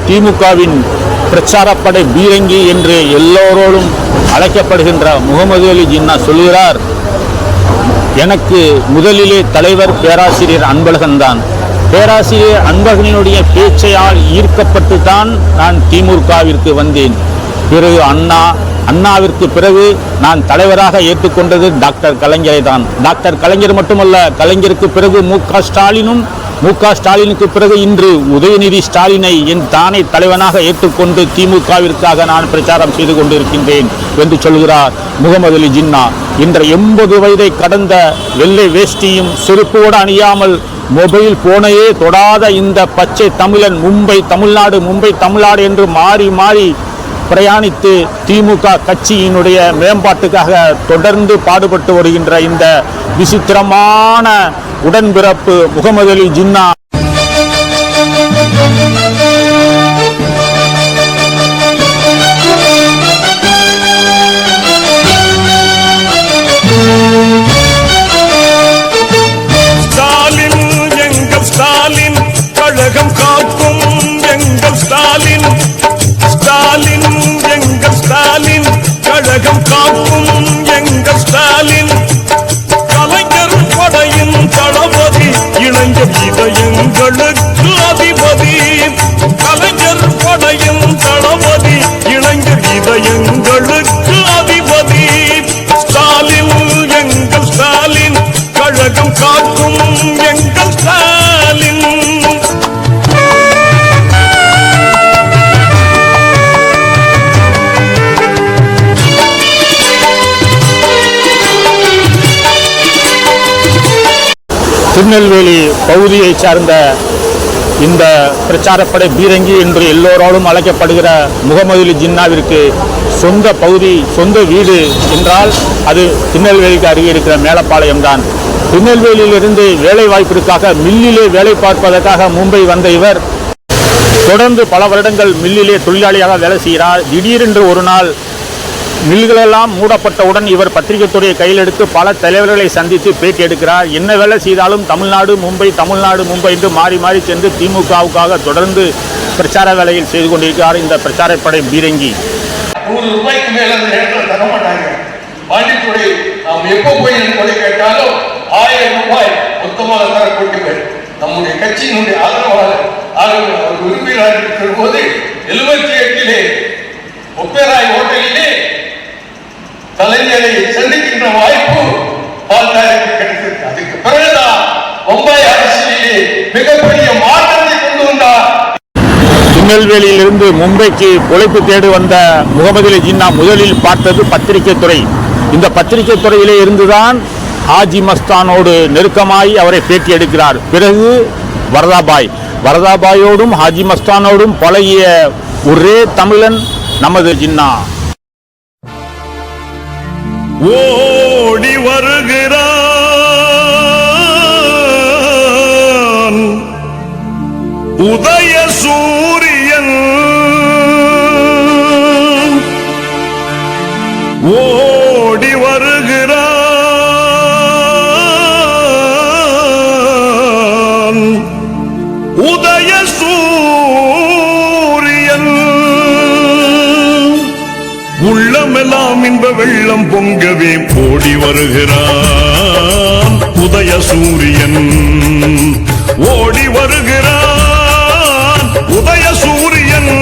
திமுகவின் பிரச்சாரப்படை பீரங்கி என்று எல்லோரோடும் அழைக்கப்படுகின்ற முகமது அலி ஜின்னா சொல்கிறார், எனக்கு முதலிலே தலைவர் பேராசிரியர் அன்பழகன்தான். பேராசிரியர் அன்பழகனுடைய பேச்சையால் ஈர்க்கப்பட்டு தான் நான் திமுகவிற்கு வந்தேன். பிறகு அண்ணாவிற்கு பிறகு நான் தலைவராக ஏற்றுக்கொண்டது டாக்டர் கலைஞரை தான். டாக்டர் கலைஞர் மட்டுமல்ல, கலைஞருக்கு பிறகு ஸ்டாலினுக்கு பிறகு இன்று உதயநிதி ஸ்டாலினை என் தானே தலைவனாக ஏற்றுக்கொண்டு திமுகவிற்காக நான் பிரச்சாரம் செய்து கொண்டிருக்கின்றேன் என்று சொல்கிறார் முகமது அலி ஜின்னா. இன்று 80 வயதை கடந்த வெள்ளை வேஷ்டியும் செருப்போடு அணியாமல் மொபைல் போனையே தொடாத இந்த பச்சை தமிழன் மும்பை தமிழ்நாடு என்று மாறி மாறி பிரயாணித்து திமுக கட்சியினுடைய மேம்பாட்டுக்காக தொடர்ந்து பாடுபட்டு வருகின்ற இந்த விசித்திரமான உடன்பிறப்பு முகமது அலி ஜின்னா ஸ்டாலின் கழகம் காக்கும் எங்கள் ஸ்டாலின், எங்கள் ஸ்டாலின் கழகம் காக்கும் எங்கள் ஸ்டாலின், கலைஞர் படையின் தளபதி இளைஞர் இதயங்களுக்கு அதிபதி, கலைஞர் படையின் தளபதி இளைஞர் இதயங்களுக்கு அதிபதி, ஸ்டாலின் எங்கள் ஸ்டாலின் கழகம் காக்கும் எங்கள் ஸ்டாலின். திருநெல்வேலி பகுதியை சார்ந்த இந்த பிரச்சாரப்படை பீரங்கி என்று எல்லோராலும் அழைக்கப்படுகிற முகமது அலி ஜின்னாவிற்கு சொந்த பகுதி, சொந்த வீடு என்றால் அது திருநெல்வேலிக்கு அருகே இருக்கிற மேலப்பாளையம் தான். திருநெல்வேலியிலிருந்து வேலை வாய்ப்பிற்காக மில்லிலே வேலை பார்ப்பதற்காக மும்பை வந்த இவர் தொடர்ந்து பல வருடங்கள் மில்லிலே தொழிலாளியாக வேலை செய்கிறார். திடீரென்று ஒரு நாள் மில்களெல்லாம் மூடப்பட்டவுடன் இவர் பத்திரிகை துறையை கையில் எடுத்து பல தலைவர்களை சந்தித்து பேட்டி எடுக்கிறார். என்ன வேலை செய்தாலும் தமிழ்நாடு மும்பை என்று மாறி மாறி சென்று திமுகவுக்காக தொடர்ந்து பிரச்சார வேலையில் செய்து கொண்டிருக்கிறார் இந்த பிரச்சாரப்படை பீரங்கி. 100 ரூபாய்க்கு மேல அந்த நேரத்தில் தர மாட்டாங்க. பாண்டித்துறை நாம் எப்போ போய் கொலை கேட்டாலும் 1000 ரூபாய் மொத்தமாக தர கொண்டுகள் நம்முடைய கட்சியினுடைய ஆதரவாளர் அவர் உறுப்பினராக இருக்கிற போது 78 ஒப்பேராய் ஹோட்டலிலே கலைஞரை சந்திக்கின்ற வாய்ப்பு பால்தாருக்கு கிடைத்தது. அதுக்கு பிறகுதான் மும்பை அரசியலிலே மிகப்பெரிய மாற்றத்தை கொண்டு வந்தார். திருநெல்வேலியிலிருந்து மும்பைக்கு பொழைப்பு தேடி வந்த முகமது அலி ஜின்னா முதலில் பார்த்தது பத்திரிகை துறை. இந்த பத்திரிகை துறையிலே இருந்துதான் ஹாஜி மஸ்தானோடு நெருக்கமாய் அவரை பேட்டி எடுக்கிறார். பிறகு வரதாபாயோடும் ஹாஜி மஸ்தானோடும் பழகிய ஒரே தமிழன் நமது ஜின்னா. ஓடி வருகிறான் உதய சூரியன், ஓடி வருகிறான் உதய சூரியன், உள்ளமெல்லாம் இன்ப வெள்ளம் பொங்கவே ஓடி வருகிறான் உதய சூரியன், ஓடி வருகிறான் உதய சூரியன்.